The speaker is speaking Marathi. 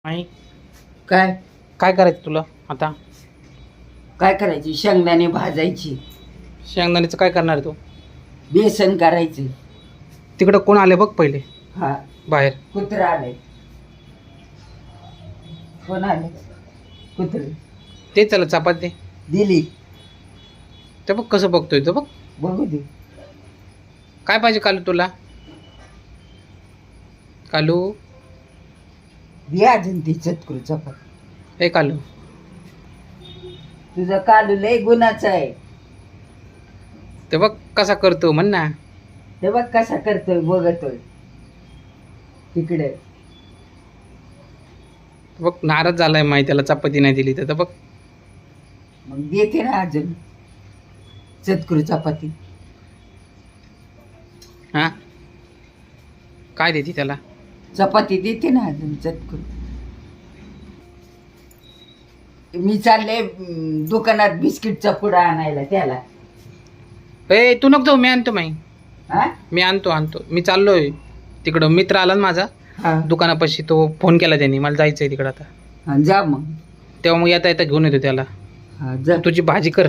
आणि काय काय करायचं तुला आता? काय करायची? शेंगदाणे भाजायची, शेंगदाण्याचं काय करणार आहे तू? बेसन करायचं. तिकडं कोण आले बघ पहिले हा, बाहेर. कुत्रा आलंय. कोण आले? कुत्रे. ते चला चपाती दिली. ते बघ कसं बघतोय तो बघ. बघू दे. काय पाहिजे कालू तुला? कालू दे अजून ती चतकुर चपाती. हे कालू तुझं कालू लय गुणाचं आहे. ते बघ कसा करतो म्हण ना. ते बघ कसा करतोय, बघतोय तिकडे. बघ नाराज झालाय माहिती त्याला चपाती नाही दिली तर बघ. मग देते ना अजून चतकुर चपाती. हा काय देते त्याला? चपाती देते ना अजून चतकुर. मी चालले दुकानात बिस्किटचा पुडा आणायला त्याला. ए तू नको जाऊ, मी आणतो माई. हा मी आणतो मी चाललोय तिकडं. मित्र आला ना माझा हा दुकानापाशी, तो फोन केला त्यांनी, मला जायचंय तिकडं आता. हा, जा मग. तेव्हा मग येता येता घेऊन येतो त्याला. हा जा. तुझी भाजी कर.